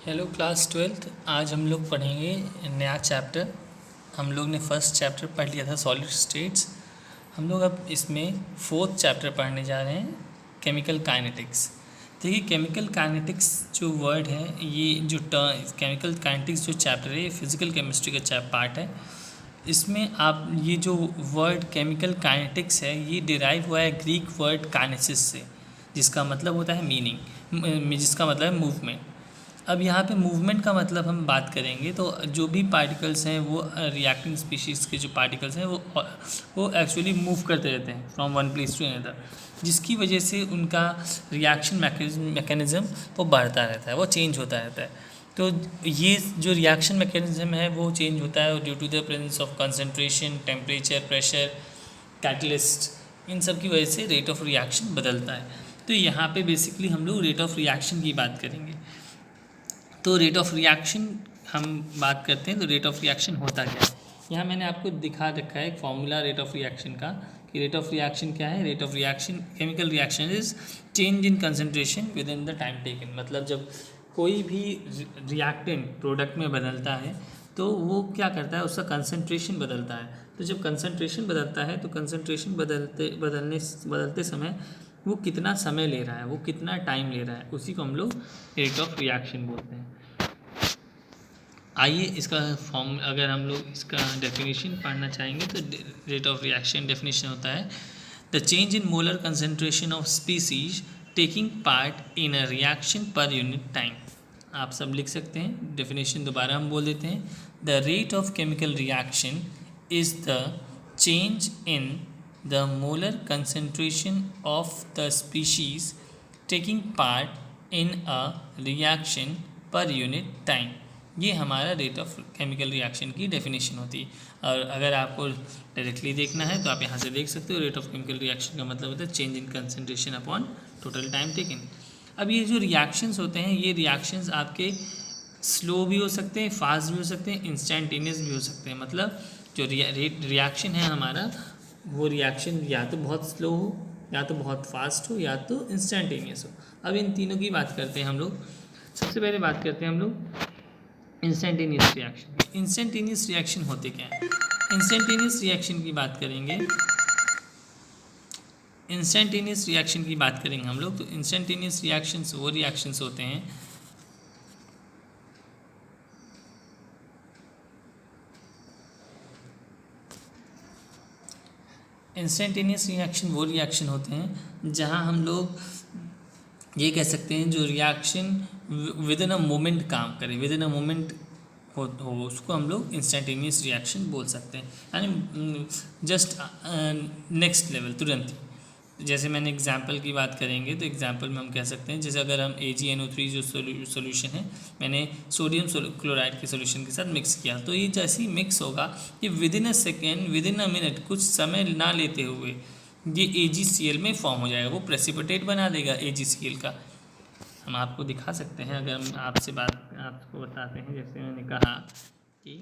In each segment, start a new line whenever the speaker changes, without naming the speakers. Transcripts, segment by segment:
Hello class 12th। आज हम लोग पढ़ेंगे नया चैप्टर। हम लोग ने फर्स्ट चैप्टर पढ़ लिया था सॉलिड स्टेट्स। हम लोग अब इसमें फोर्थ चैप्टर पढ़ने जा रहे हैं, केमिकल काइनेटिक्स। देखिए, केमिकल काइनेटिक्स जो वर्ड है, ये जो टर्म केमिकल काइनेटिक्स जो चैप्टर है, ये फिज़िकल केमिस्ट्री का पार्ट है। इसमें आप ये जो वर्ड केमिकल काइनेटिक्स है, ये डिराइव हुआ है ग्रीक वर्ड काइनेसिस से, जिसका मतलब होता है मीनिंग, जिसका मतलब है मूवमेंट। अब यहाँ पे मूवमेंट का मतलब हम बात करेंगे तो जो भी पार्टिकल्स हैं वो रिएक्टिंग स्पीशीज़ के जो पार्टिकल्स हैं वो एक्चुअली मूव करते रहते हैं from one place to another, जिसकी वजह से उनका रिएक्शन मैकेनिज़्म वो बढ़ता रहता है, वो चेंज होता रहता है। तो ये जो रिएक्शन मैकेनिज़्म है वो चेंज होता है due to the presence of concentration, temperature, pressure, catalyst, इन सब की वजह से रेट ऑफ रिएक्शन बदलता है। तो यहाँ पे बेसिकली हम लोग रेट ऑफ रिएक्शन की बात करेंगे। तो रेट ऑफ रिएक्शन हम बात करते हैं तो रेट ऑफ रिएक्शन होता क्या है, यहाँ मैंने आपको दिखा रखा है एक फॉर्मूला रेट ऑफ रिएक्शन का कि रेट ऑफ रिएक्शन क्या है। Rate of reaction chemical reaction is change in concentration with in the time taken. मतलब जब कोई भी रिएक्टेंट प्रोडक्ट में बदलता है तो वो क्या करता है, उसका कंसंट्रेशन बदलता है। तो जब कंसंट्रेशन बदलता है तो कंसंट्रेशन बदलते समय वो कितना समय ले रहा है, वो कितना टाइम ले रहा है, उसी को हम लोग रेट ऑफ रिएक्शन बोलते हैं। आइए इसका फॉर्म, अगर हम लोग इसका डेफिनेशन पढ़ना चाहेंगे तो रेट ऑफ रिएक्शन डेफिनेशन होता है the change in molar concentration of species taking part in a reaction per unit time. आप सब लिख सकते हैं। डेफिनेशन दोबारा हम बोल देते हैं, the rate of chemical reaction is the change in the molar concentration of the species taking part in a reaction per unit time। ये हमारा रेट ऑफ केमिकल रिएक्शन की डेफिनेशन होती है। और अगर आपको डायरेक्टली देखना है तो आप यहाँ से देख सकते हो, रेट ऑफ केमिकल रिएक्शन का मतलब होता है change in concentration upon total time taken. अब ये जो रिएक्शंस होते हैं, ये रिएक्शंस आपके स्लो भी हो सकते हैं, फास्ट भी हो सकते हैं, इंस्टेंटेनियस भी हो सकते हैं। मतलब जो रिएक्शन है हमारा, वो रिएक्शन या तो बहुत स्लो हो, या तो बहुत फास्ट हो, या तो इंस्टेंटेनियस हो। अब इन तीनों की बात करते हैं हम लोग। सबसे पहले बात करते हैं हम लोग इंस्टेंटेनियस रिएक्शन की। इंस्टेंटेनियस रिएक्शन होते क्या है? इंस्टेंटेनियस रिएक्शन की बात करेंगे, इंस्टेंटेनियस रिएक्शन की बात करेंगे हम लोग। तो इंस्टेंटेनियस रिएक्शंस वो रिएक्शंस होते हैं इंस्टेंटेनियस रिएक्शन वो रिएक्शन होते हैं जहां हम लोग ये कह सकते हैं जो reaction with in a moment काम करे, विद इन अ मोमेंट हो उसको हम लोग इंस्टेंटेनियस रिएक्शन बोल सकते हैं। यानी जस्ट नेक्स्ट लेवल, तुरंत। जैसे मैंने एग्जांपल की बात करेंगे तो एग्जांपल में हम कह सकते हैं, जैसे अगर हम AgNO3 जो सोल्यूशन है, मैंने सोडियम क्लोराइड के सोल्यूशन के साथ मिक्स किया, तो ये जैसे ही मिक्स होगा, ये with in a second, with in a minute, कुछ समय ना लेते हुए ये AgCl में फॉर्म हो जाएगा, वो प्रेसिपिटेट बना देगा AgCl का। हम आपको दिखा सकते हैं, अगर हम आपको बताते हैं, जैसे मैंने कहा कि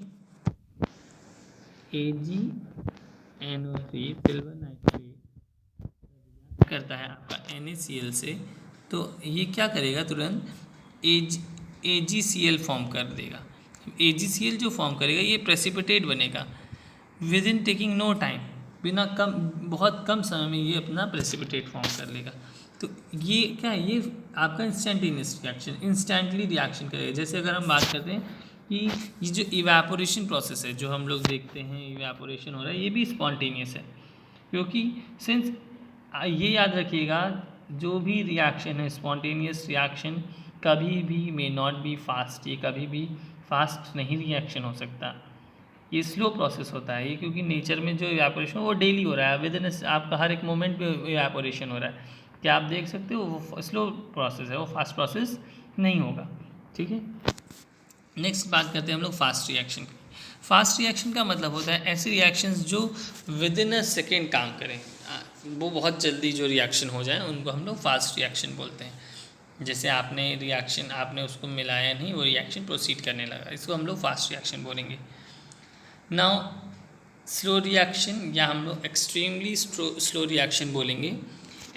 AgNO3 सिल्वर नाइट्रेट करता है आपका NaCl से, तो ये क्या करेगा, तुरंत AgCl फॉर्म कर देगा। AgCl जो फॉर्म करेगा ये प्रेसिपिटेट बनेगा within taking no time, बहुत कम समय में ये अपना प्रेसिपिटेट फॉर्म कर लेगा। तो ये क्या है, ये आपका इंस्टेंटेनियस रिएक्शन, इंस्टेंटली रिएक्शन करेगा। जैसे अगर हम बात करते हैं कि ये जो इवेपोरेशन प्रोसेस है, जो हम लोग देखते हैं इवेपोरेशन हो रहा है, ये भी स्पॉन्टेनियस है, क्योंकि सिंस ये याद रखिएगा, जो भी रिएक्शन है स्पॉन्टेनियस रिएक्शन कभी भी मे नॉट बी फास्ट, ये कभी भी फास्ट नहीं रिएक्शन हो सकता, ये स्लो प्रोसेस होता है। ये क्योंकि नेचर में जो इवेपोरेशन वो डेली हो रहा है, विद इन आपका हर एक मोमेंट पे इवेपोरेशन हो रहा है। क्या आप देख सकते हो, वो स्लो प्रोसेस है, वो फास्ट प्रोसेस नहीं होगा। ठीक है, नेक्स्ट बात करते हैं हम लोग फास्ट रिएक्शन की। फास्ट रिएक्शन का मतलब होता है ऐसी रिएक्शंस जो विद इन अ सेकेंड काम करें, वो बहुत जल्दी जो रिएक्शन हो जाए, उनको हम लोग फास्ट रिएक्शन बोलते हैं। जैसे आपने उसको मिलाया नहीं, वो रिएक्शन प्रोसीड करने लगा, इसको हम लोग फास्ट रिएक्शन बोलेंगे। नाउ स्लो रिएक्शन, या हम लोग एक्सट्रीमली स्लो रिएक्शन बोलेंगे।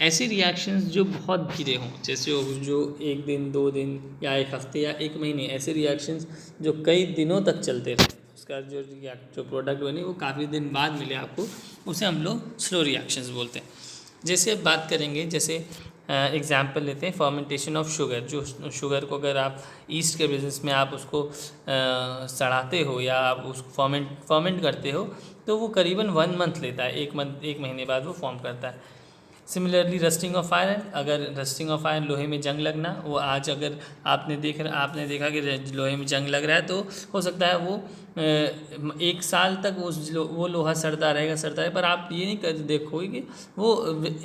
ऐसे रिएक्शंस जो बहुत धीरे हों, जैसे जो 1 दिन 2 दिन या 1 हफ्ते या 1 महीने, ऐसे रिएक्शंस जो कई दिनों तक चलते रहे, उसका जो प्रोडक्ट बने वो काफ़ी दिन बाद मिले आपको, उसे हम लोग स्लो रिएक्शंस बोलते हैं। जैसे अब बात करेंगे, जैसे एग्जाम्पल लेते हैं फर्मेंटेशन ऑफ शुगर। जो शुगर को अगर आप ईस्ट के बिजनेस में आप उसको सड़ाते हो या आप उसको फर्मेंट करते हो, तो वो करीबन 1 मंथ लेता है, 1 महीने बाद वो फॉर्म करता है। सिमिलरली रस्टिंग ऑफ आयरन, अगर रस्टिंग ऑफ आयरन लोहे में जंग लगना, वो आज अगर आपने देखा कि लोहे में जंग लग रहा है, तो हो सकता है वो 1 साल तक वो लोहा सड़ता रहेगा, पर आप ये नहीं कर देखोगे कि वो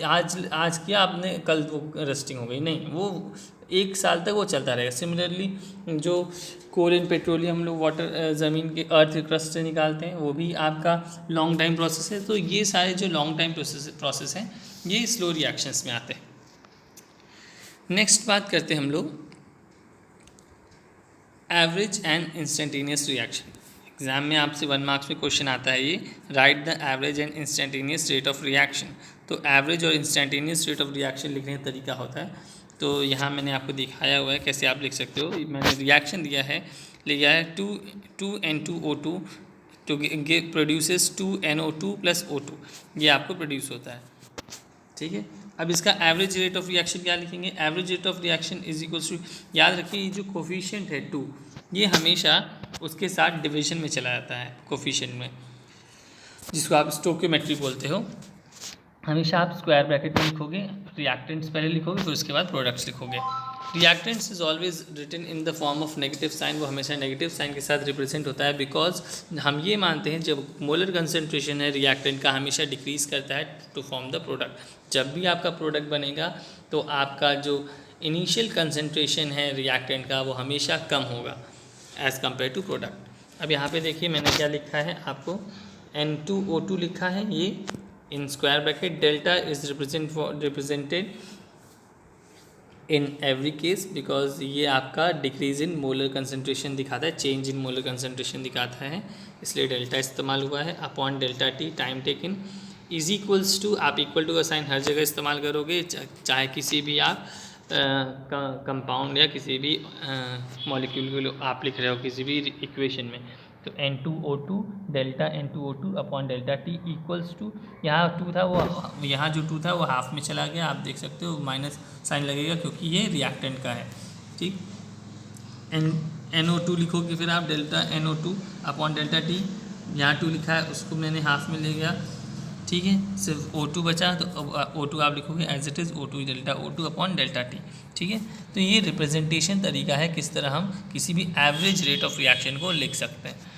आज किया आपने, कल वो रस्टिंग हो गई, नहीं, वो 1 साल तक वो चलता रहेगा। सिमिलरली जो कोल एंड पेट्रोलियम हम लोग वाटर ज़मीन के अर्थ क्रस्ट से निकालते हैं, वो भी आपका लॉन्ग टाइम प्रोसेस है। तो ये सारे जो लॉन्ग टाइम प्रोसेस हैं, ये स्लो रिएक्शंस में आते हैं। नेक्स्ट बात करते हैं हम लोग average and instantaneous reaction. Exam में आपसे 1 मार्क्स में क्वेश्चन आता है ये, right the average and instantaneous rate of reaction. तो एवरेज और इंस्टेंटेनियस रेट ऑफ रिएक्शन लिखने का तरीका होता है, तो यहाँ मैंने आपको दिखाया हुआ है कैसे आप लिख सकते हो। मैंने रिएक्शन दिया है 2N2O2 तो प्रोड्यूसेस 2NO2 + O2, ये आपको प्रोड्यूस होता है, ठीक है। अब इसका एवरेज रेट ऑफ रिएक्शन क्या लिखेंगे, average rate of reaction is equals to, याद रखिए ये जो कोफिशिएंट है 2, ये हमेशा उसके साथ डिवीजन में चला जाता है, कोफिशिएंट में, जिसको आप स्टोकियोमेट्री बोलते हो। हमेशा आप स्क्वायर ब्रैकेट में लिखोगे, रिएक्टेंट्स पहले लिखोगे, फिर उसके बाद प्रोडक्ट्स लिखोगे। Reactants is always written in the form of negative sign, वो हमेशा नेगेटिव साइन के साथ रिप्रेजेंट होता है, बिकॉज हम ये मानते हैं जब मोलर कंसनट्रेशन है रिएक्टेंट का, हमेशा डिक्रीज करता है टू फॉर्म द प्रोडक्ट। जब भी आपका प्रोडक्ट बनेगा तो आपका जो इनिशियल कंसनट्रेशन है रिएक्टेंट का, वो हमेशा कम होगा एज़ कम्पेयर टू प्रोडक्ट। अब यहाँ पे देखिए मैंने क्या लिखा है, आपको N2O2 लिखा है, ये in square bracket, delta is represented in every case, because ये आपका डिक्रीज इन मोलर कंसनट्रेशन दिखाता है, चेंज इन मोलर कंसनट्रेशन दिखाता है, इसलिए डेल्टा इस्तेमाल हुआ है। Upon delta T time taken is equals to, आप इक्वल टू का साइन हर जगह इस्तेमाल करोगे, चाहे किसी भी आप कंपाउंड या किसी भी मॉलिक्यूल को आप लिख रहे हो किसी भी इक्वेशन में। तो N2O2 delta N2O2 upon delta T equals to, यहाँ 2 था, वो यहाँ जो 2 था वो हाफ में चला गया, आप देख सकते हो माइनस साइन लगेगा क्योंकि ये रिएक्टेंट का है, ठीक। NO2 लिखोगे फिर आप delta NO2 upon delta T, यहाँ 2 लिखा है उसको मैंने हाफ में ले गया, ठीक है, सिर्फ O2 बचा, तो O2 आप लिखोगे as it is O2 delta O2 upon delta T, ठीक है। तो ये रिप्रेजेंटेशन तरीका है किस तरह हम किसी भी एवरेज रेट ऑफ रिएक्शन को लिख सकते हैं।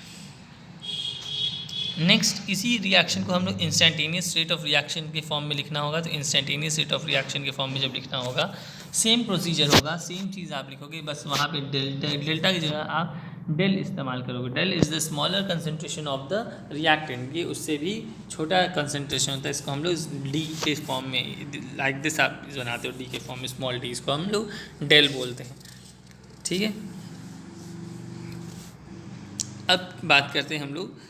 नेक्स्ट, इसी रिएक्शन को हम लोग इंस्टेंटेनियस रेट ऑफ रिएक्शन के फॉर्म में लिखना होगा। तो इंस्टेंटेनियस रेट ऑफ रिएक्शन के फॉर्म में जब लिखना होगा, सेम प्रोसीजर होगा, सेम चीज़ आप लिखोगे, बस वहाँ पे डेल्टा की जगह आप डेल इस्तेमाल करोगे। Del is the smaller concentration of the reactant, ये उससे भी छोटा कंसनट्रेशन होता है, इसको हम लोग डी के फॉर्म में, लाइक दिस आप बनाते हो डी के फॉर्म में, स्मॉल डी, इसको हम लोग डेल बोलते हैं, ठीक है। अब बात करते हैं हम लोग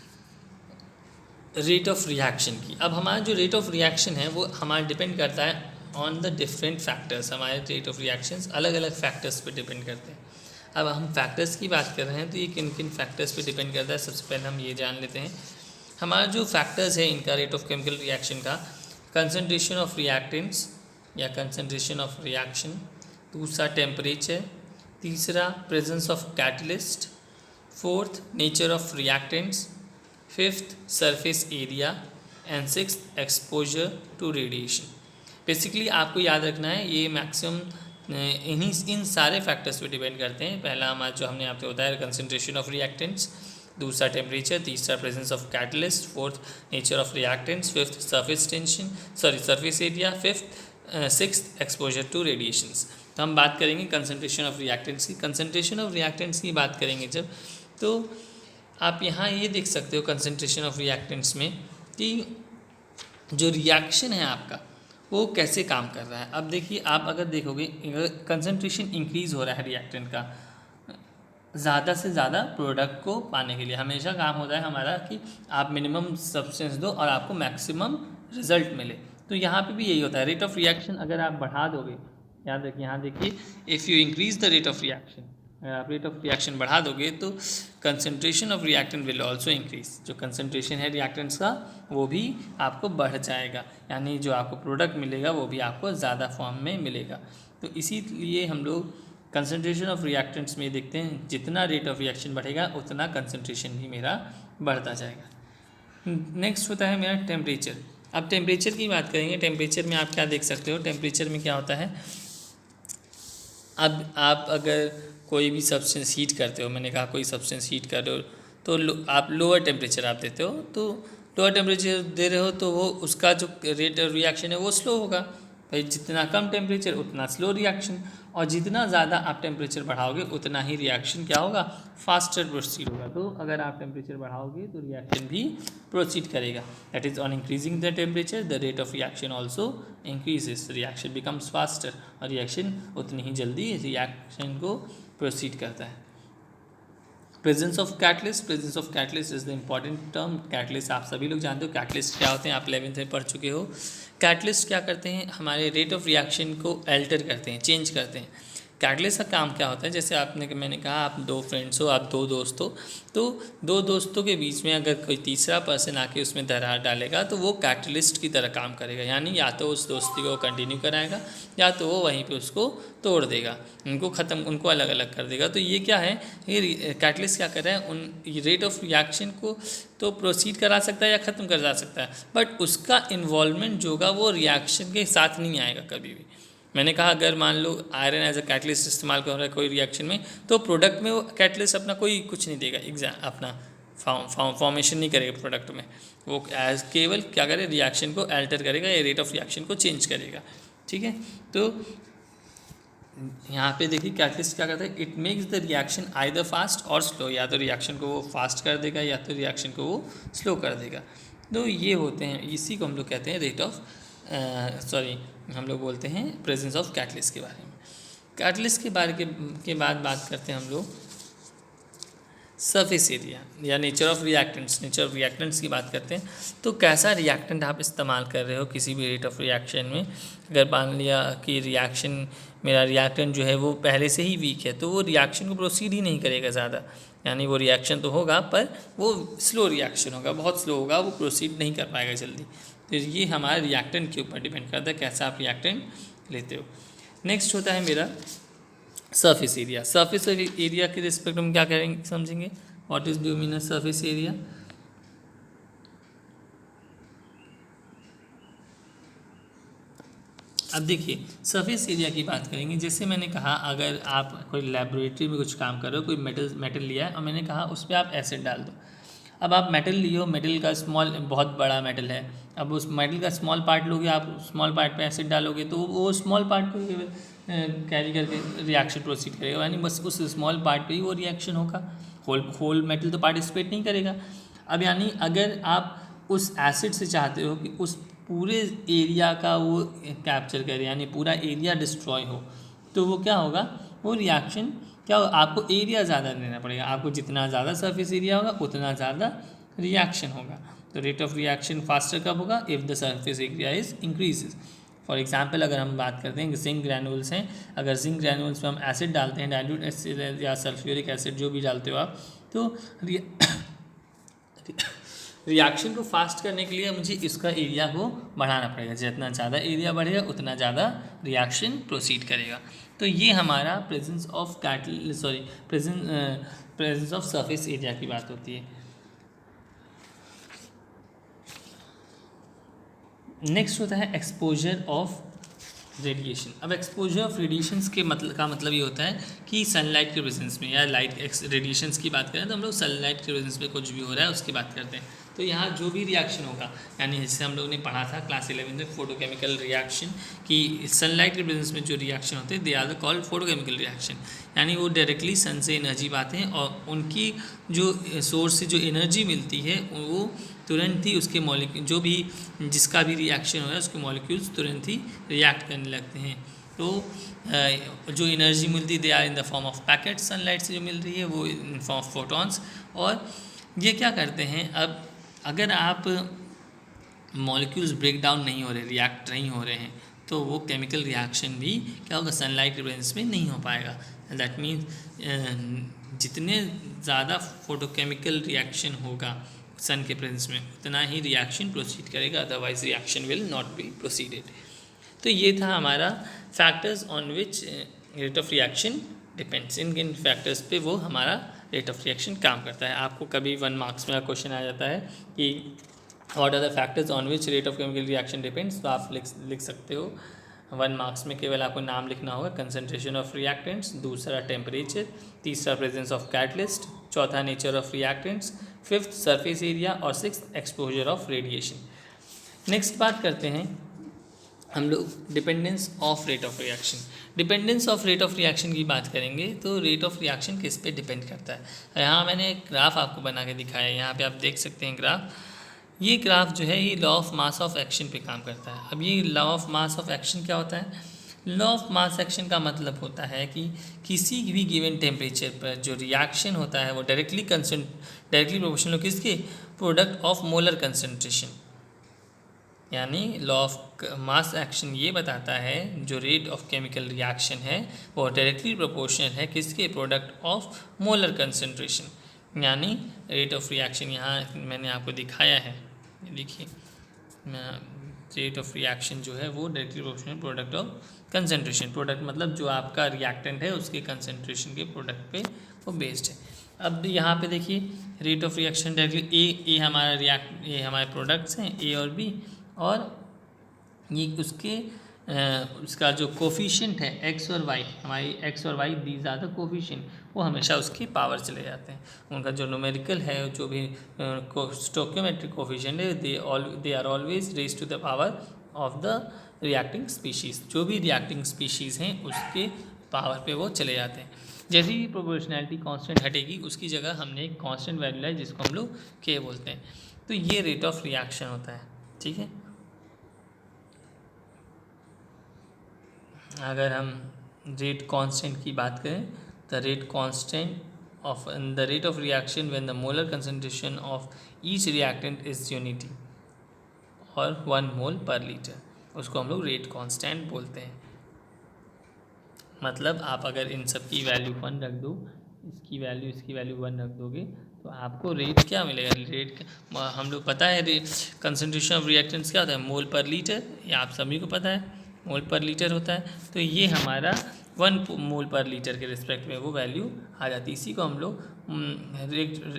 रेट ऑफ रिएक्शन की। अब हमारा जो रेट ऑफ रिएक्शन है वो हमारा डिपेंड करता है ऑन द डिफरेंट फैक्टर्स, हमारे रेट ऑफ रिएक्शंस अलग अलग फैक्टर्स पे डिपेंड करते हैं। अब हम फैक्टर्स की बात कर रहे हैं तो ये किन किन फैक्टर्स पे डिपेंड करता है, सबसे पहले हम ये जान लेते हैं। हमारा जो फैक्टर्स है इनका रेट ऑफ केमिकल रिएक्शन का, कंसनट्रेशन ऑफ रिएक्टेंट्स या कंसनट्रेशन ऑफ रिएक्शन, दूसरा टेम्परेचर, तीसरा presence of catalyst, fourth nature of reactants, fifth surface area and sixth exposure to radiation. Basically आपको याद रखना है ये मैक्सिमम इन सारे फैक्टर्स पे डिपेंड करते हैं। पहला हमारा जो हमने आपको बताया कंसनट्रेशन ऑफ रिएक्टेंट्स, दूसरा टेम्परेचर, तीसरा presence of catalyst, fourth nature of reactants, fifth surface area, sixth exposure to radiations. तो हम बात करेंगे कंसनट्रेशन ऑफ रिएक्टेंट्स की। कंसनट्रेशन ऑफ रिएक्टेंट्स की बात करेंगे जब, तो आप यहाँ ये देख सकते हो कंसनट्रेशन ऑफ रिएक्टेंट्स में कि जो रिएक्शन है आपका वो कैसे काम कर रहा है। अब देखिए आप अगर देखोगे कंसनट्रेशन इंक्रीज़ हो रहा है रिएक्टेंट का ज़्यादा से ज़्यादा प्रोडक्ट को पाने के लिए, हमेशा काम होता है हमारा कि आप मिनिमम सब्सटेंस दो और आपको मैक्सिमम रिजल्ट मिले। तो यहाँ पे भी यही होता है, रेट ऑफ रिएक्शन अगर आप बढ़ा दोगे, याद रखिए, यहाँ देखिए, if you increase the rate of reaction, अगर आप रेट ऑफ रिएक्शन बढ़ा दोगे तो concentration of reactant will also increase, जो कंसंट्रेशन है रिएक्टेंट्स का वो भी आपको बढ़ जाएगा, यानी जो आपको प्रोडक्ट मिलेगा वो भी आपको ज़्यादा फॉर्म में मिलेगा। तो इसीलिए हम लोग कंसंट्रेशन ऑफ रिएक्टेंट्स में देखते हैं, जितना रेट ऑफ रिएक्शन बढ़ेगा उतना कंसंट्रेशन भी मेरा बढ़ता जाएगा। नेक्स्ट होता है मेरा टेम्परेचर। अब टेम्परेचर की बात करेंगे। टेम्परेचर में आप क्या देख सकते हो, टेम्परेचर में क्या होता है, अब आप अगर कोई भी सब्सटेंस हीट करते हो, मैंने कहा कोई सब्सटेंस हीट कर रहे हो तो आप लोअर टेम्परेचर आप देते हो, तो लोअर टेम्परेचर दे रहे हो तो वो उसका जो रेट ऑफ रिएक्शन है वो स्लो होगा। भाई जितना कम टेम्परेचर उतना स्लो रिएक्शन, और जितना ज़्यादा आप टेम्परेचर बढ़ाओगे उतना ही रिएक्शन क्या होगा, फास्टर प्रोसीड होगा। तो अगर आप टेम्परेचर बढ़ाओगे तो रिएक्शन भी प्रोसीड करेगा। That is on increasing the temperature the rate of reaction also increases, reaction becomes faster, और रिएक्शन उतनी ही जल्दी रिएक्शन को प्रोसीड करता है। Presence of catalyst, presence of catalyst is the important term. Catalyst आप सभी लोग जानते हो, कैटलिस्ट क्या होते हैं, आप 11th में पढ़ चुके हो। कैटलिस्ट क्या करते हैं, हमारे रेट ऑफ रिएक्शन को अल्टर करते हैं, चेंज करते हैं। कैटलिस्ट का काम क्या होता है, जैसे मैंने कहा आप दो फ्रेंड्स हो, आप दो दोस्त हो, तो दो दोस्तों के बीच में अगर कोई तीसरा पर्सन आके उसमें दरार डालेगा तो वो कैटलिस्ट की तरह काम करेगा, यानी या तो उस दोस्ती को कंटिन्यू कराएगा या तो वो वहीं पे उसको तोड़ देगा, उनको अलग अलग कर देगा। तो ये क्या है, ये कैटलिस्ट क्या कर रहा है, उन रेट ऑफ रिएक्शन को तो प्रोसीड करा सकता है या ख़त्म कर जा सकता है, बट उसका इन्वॉल्वमेंट जो होगा वो रिएक्शन के साथ नहीं आएगा कभी भी। मैंने कहा अगर मान लो आयरन एज अ कैटलिस्ट इस्तेमाल कर रहा है कोई रिएक्शन में, तो प्रोडक्ट में वो कैटलिस्ट अपना कोई कुछ नहीं देगा, अपना फॉर्मेशन नहीं करेगा प्रोडक्ट में, वो एज केवल क्या करे, रिएक्शन को अल्टर करेगा या रेट ऑफ रिएक्शन को चेंज करेगा। ठीक है, तो यहाँ पे देखिए कैटलिस्ट क्या करता है, it makes the reaction either fast और स्लो, या तो रिएक्शन को वो फास्ट कर देगा या तो रिएक्शन को वो स्लो कर देगा। तो ये होते हैं, इसी को हम लोग कहते हैं रेट ऑफ हम लोग बोलते हैं प्रेजेंस ऑफ कैटलिस्ट के बारे में। कैटलिस्ट के बारे के बाद बात करते हैं हम लोग सरफेस एरिया या nature of reactants. Nature of reactants की बात करते हैं, तो कैसा रिएक्टेंट आप इस्तेमाल कर रहे हो किसी भी रेट ऑफ रिएक्शन में। अगर मान लिया कि मेरा रिएक्टेंट जो है वो पहले से ही वीक है, तो वो रिएक्शन को प्रोसीड ही नहीं करेगा ज़्यादा, यानी वो रिएक्शन तो होगा पर वो स्लो रिएक्शन होगा, बहुत स्लो होगा, वो प्रोसीड नहीं कर पाएगा जल्दी। तो ये हमारे रिएक्टेंट के ऊपर डिपेंड करता है कैसा आप रिएक्टेंट लेते हो। नेक्स्ट होता है मेरा सरफेस एरिया। सरफेस एरिया के रिस्पेक्ट में क्या करेंगे, समझेंगे what is do mean surface area. अब देखिए सरफेस एरिया की बात करेंगे। जैसे मैंने कहा अगर आप कोई लैबोरेटरी में कुछ काम कर रहे हो, कोई मेटल लिया है और मैंने कहा उस पर आप एसिड डाल दो। अब आप मेटल लियो, मेटल का बहुत बड़ा मेटल है, अब उस मेटल का स्मॉल पार्ट लोगे, आप स्मॉल पार्ट पे एसिड डालोगे तो वो स्मॉल पार्ट को कैरी करके रिएक्शन प्रोसीड करेगा, यानी बस उस स्मॉल पार्ट पे ही वो रिएक्शन होगा, होल मेटल तो पार्टिसिपेट नहीं करेगा। अब यानी अगर आप उस एसिड से चाहते हो कि उस पूरे एरिया का वो कैप्चर करे, यानी पूरा एरिया डिस्ट्रॉय हो, तो वो क्या होगा, वो रिएक्शन क्या हो, आपको एरिया ज़्यादा देना पड़ेगा। आपको जितना ज़्यादा सरफेस एरिया होगा उतना ज़्यादा रिएक्शन होगा। तो रेट ऑफ रिएक्शन फास्टर कब होगा, if the surface area is increases. For example अगर हम बात करते हैं जिंक ग्रैनुल्स हैं, अगर जिंक ग्रैनुल्स में हम एसिड डालते हैं, डाइल्यूट एसिड या सल्फ्यूरिक एसिड जो भी डालते हो आप, तो रिएक्शन को फास्ट करने के लिए मुझे इसका एरिया को बढ़ाना पड़ेगा। जितना ज़्यादा एरिया बढ़ेगा उतना ज़्यादा रिएक्शन प्रोसीड करेगा। तो ये हमारा presence of presence of surface area की बात होती है। नेक्स्ट होता है एक्सपोजर ऑफ रेडिएशन। अब एक्सपोजर ऑफ रेडिएशंस के मतलब ये होता है कि सनलाइट के प्रेजेंस में या लाइट रेडिएशंस की बात करें तो हम लोग सनलाइट के प्रेजेंस में कुछ भी हो रहा है उसकी बात करते हैं। तो यहाँ जो भी रिएक्शन होगा, यानी जैसे हम लोगों ने पढ़ा था क्लास 11 में फोटोकेमिकल रिएक्शन कि सनलाइट के प्रेजेंस में जो रिएक्शन होते हैं they are the called photochemical reaction, यानी वो डायरेक्टली सन से एनर्जी पाते हैं और उनकी जो सोर्स से जो एनर्जी मिलती है वो तुरंत ही उसके मॉलिक्यूल जो भी जिसका भी रिएक्शन हो रहा है उसके मॉलिक्यूल्स तुरंत ही रिएक्ट करने लगते हैं। तो जो एनर्जी मिलती है they are in the form of packet, sunlight से जो मिल रही है वो इन फॉर्म ऑफ फोटॉन्स। और ये क्या करते हैं, अब अगर आप मॉलिक्यूल्स ब्रेक डाउन नहीं हो रहे, रिएक्ट नहीं हो रहे हैं, तो वो केमिकल रिएक्शन भी क्या होगा, सनलाइट के प्रेजेंस में नहीं हो पाएगा। दैट मीन्स जितने ज़्यादा फोटोकेमिकल रिएक्शन होगा सन के प्रेजेंस में उतना ही रिएक्शन प्रोसीड करेगा, otherwise reaction will not be proceeded. तो ये था हमारा factors on which rate of reaction depends. इन फैक्टर्स पे वो हमारा रेट ऑफ रिएक्शन काम करता है। आपको कभी 1 मार्क्स में क्वेश्चन आ जाता है कि what are the factors on which rate of chemical reaction depends, तो आप लिख सकते हो 1 मार्क्स में केवल आपको नाम लिखना होगा, कंसनट्रेशन ऑफ रिएक्टेंट्स, दूसरा टेम्परेचर, तीसरा प्रेजेंस ऑफ कैटलिस्ट, चौथा nature of reactants, fifth surface area और sixth exposure of radiation. Next बात करते हैं हम लोग dependence of rate of reaction. Dependence of rate of reaction की बात करेंगे तो रेट ऑफ रिएक्शन किस पे डिपेंड करता है। यहाँ मैंने एक ग्राफ आपको बना के दिखाया है, यहाँ पे आप देख सकते हैं ग्राफ। ये ग्राफ जो है ये law of mass of action पे काम करता है। अब ये law of mass of action क्या होता है? लॉ ऑफ मास एक्शन का मतलब होता है कि किसी भी गिवन टेम्परेचर पर जो रिएक्शन होता है वो डायरेक्टली प्रोपोर्शनल हो किसके, प्रोडक्ट ऑफ मोलर कंसनट्रेशन। यानी लॉ ऑफ मास एक्शन ये बताता है जो रेट ऑफ केमिकल रिएक्शन है वो डायरेक्टली प्रोपोर्शनल है किसके, प्रोडक्ट ऑफ मोलर कंसनट्रेशन। यानी रेट ऑफ रिएक्शन यहाँ मैंने आपको दिखाया है, देखिए रेट ऑफ रिएक्शन जो है वो directly proportional product of concentration. Product मतलब जो आपका रिएक्टेंट है उसके कंसनट्रेशन के प्रोडक्ट पे वो बेस्ड है। अब यहाँ पे देखिए रेट ऑफ रिएक्शन डायरेक्टली ए हमारा ये हमारे प्रोडक्ट्स हैं ए और बी, और ये उसका जो कोफिशिएंट है एक्स और वाई, हमारी एक्स और Y these are the coefficient, वो हमेशा उसके पावर चले जाते हैं। उनका जो न्यूमेरिकल है जो भी स्टोइकियोमेट्रिक कोफिशिएंट है they are always raise to the power of the reacting species. जो भी रिएक्टिंग स्पीशीज़ हैं उसके पावर पे वो चले जाते हैं। जैसे ही प्रोपोर्शनैलिटी कांस्टेंट हटेगी उसकी जगह हमने एक कांस्टेंट वैल्यू है जिसको हम लोग के बोलते हैं। तो ये रेट ऑफ रिएक्शन होता है, ठीक है। अगर हम रेट कांस्टेंट की बात करें, the rate constant of the rate of reaction when the molar concentration of each reactant is unity और 1 मोल पर लीटर, उसको हम लोग रेट कांस्टेंट बोलते हैं। मतलब आप अगर इन सब की वैल्यू 1 रख दो, इसकी वैल्यू 1 रख दोगे तो आपको रेट क्या मिलेगा, रेट हम लोग पता है रेट कंसंट्रेशन ऑफ रिएक्टेंट्स क्या होता है, मोल पर लीटर, ये आप सभी को पता है मोल पर लीटर होता है। तो ये हमारा 1 मोल पर लीटर के रिस्पेक्ट में वो वैल्यू आ जाती है। इसी को हम लोग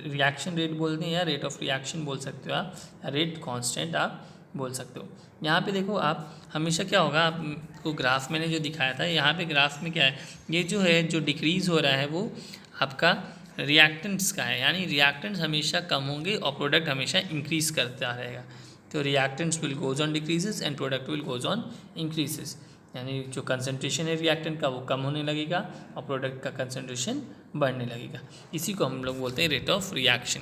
रिएक्शन रेट बोलते हैं या रेट ऑफ रिएक्शन बोल सकते हो आप, या रेट कांस्टेंट आप बोल सकते हो। यहाँ पे देखो आप हमेशा क्या होगा, आपको ग्राफ मैंने जो दिखाया था, यहाँ पे ग्राफ में क्या है, ये जो है जो डिक्रीज़ हो रहा है वो आपका रिएक्टेंट्स का है, यानी रिएक्टेंट्स हमेशा कम होंगे और प्रोडक्ट हमेशा इंक्रीज़ करता रहेगा। तो reactants will goes on decreases and product will goes on increases, यानी जो कंसंट्रेशन है रिएक्टेंट का वो कम होने लगेगा और प्रोडक्ट का कंसंट्रेशन बढ़ने लगेगा। इसी को हम लोग बोलते हैं rate of reaction.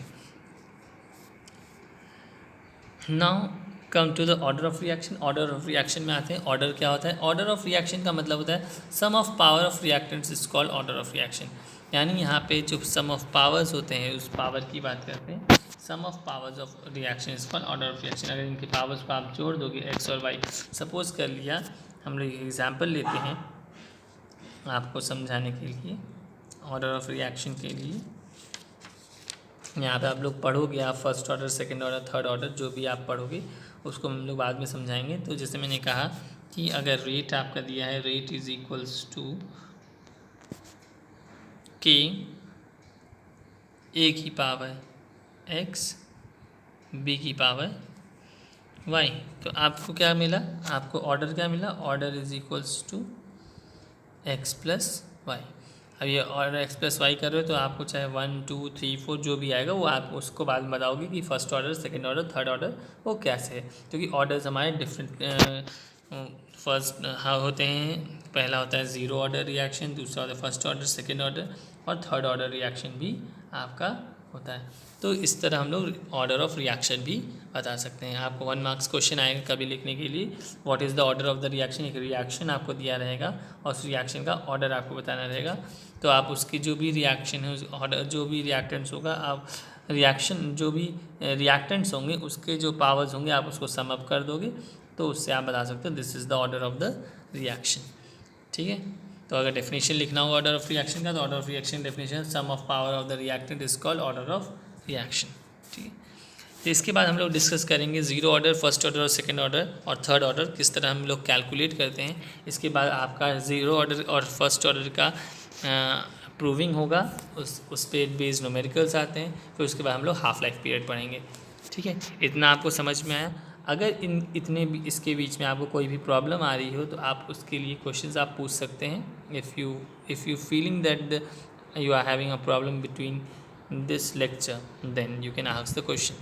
Now come to the order of reaction. Order of reaction में आते हैं। ऑर्डर क्या होता है, ऑर्डर ऑफ रिएक्शन का मतलब होता है sum of power of reactants is called order of reaction. यानी यहाँ पे जो सम ऑफ पावर्स होते हैं उस पावर की बात करते हैं, sum of powers of reaction is called order of reaction. अगर इनके पावर्स को आप जोड़ दोगे एक्स और वाई, सपोज कर लिया हम लोग एग्जाम्पल लेते हैं आपको समझाने के लिए ऑर्डर ऑफ रिएक्शन के लिए। यहाँ पे आप लोग पढ़ोगे, आप first order, second order, third order जो भी आप पढ़ोगे उसको हम लोग बाद में समझाएंगे। तो जैसे मैंने कहा कि अगर रेट आपका दिया है, रेट इज इक्वल्स टू के ए की पावर एक्स बी की पावर वाई, तो आपको क्या मिला, आपको ऑर्डर क्या मिला, order is equals to X plus Y. अब ये ऑर्डर एक्स प्लस वाई कर रहे हो तो आपको चाहे 1 2 3 4 जो भी आएगा वो आप उसको बाद में बताओगे कि first order, second order, third order वो कैसे है, क्योंकि ऑर्डर्स हमारे डिफरेंट फर्स्ट होते हैं। पहला होता है ज़ीरो ऑर्डर रिएक्शन, दूसरा होता है फर्स्ट ऑर्डर, सेकंड ऑर्डर और थर्ड ऑर्डर रिएक्शन भी आपका होता है। तो इस तरह हम लोग ऑर्डर ऑफ रिएक्शन भी बता सकते हैं। आपको 1 मार्क्स क्वेश्चन आएगा कभी लिखने के लिए, what is the order of the reaction. एक रिएक्शन आपको दिया रहेगा और उस रिएक्शन का ऑर्डर आपको बताना रहेगा। तो आप उसकी जो भी रिएक्शन है, उस ऑर्डर जो भी रिएक्टेंट्स होगा आप रिएक्शन जो भी रिएक्टेंट्स होंगे उसके जो पावर्स होंगे आप उसको सम अप कर दोगे, तो उससे आप बता सकते हो this is the order of the reaction. ठीक है, तो अगर डेफिनेशन लिखना होगा ऑर्डर ऑफ रिएक्शन का, तो order of reaction definition sum of power of the reactant is called order of reaction. ठीक है, तो इसके बाद हम लोग डिस्कस करेंगे ज़ीरो ऑर्डर, फर्स्ट ऑर्डर और सेकंड ऑर्डर और थर्ड ऑर्डर किस तरह हम लोग कैलकुलेट करते हैं। इसके बाद आपका ज़ीरो ऑर्डर और फर्स्ट ऑर्डर का प्रूविंग होगा, उस पर बेस्ड न्यूमेरिकल्स आते हैं, फिर उसके बाद हम लोग हाफ लाइफ पीरियड पढ़ेंगे। ठीक है, इतना आपको समझ में आया। अगर इसके बीच में आपको कोई भी प्रॉब्लम आ रही हो तो आप उसके लिए क्वेश्चंस आप पूछ सकते हैं। If you feeling that you are having a problem between this lecture, then you can ask the question.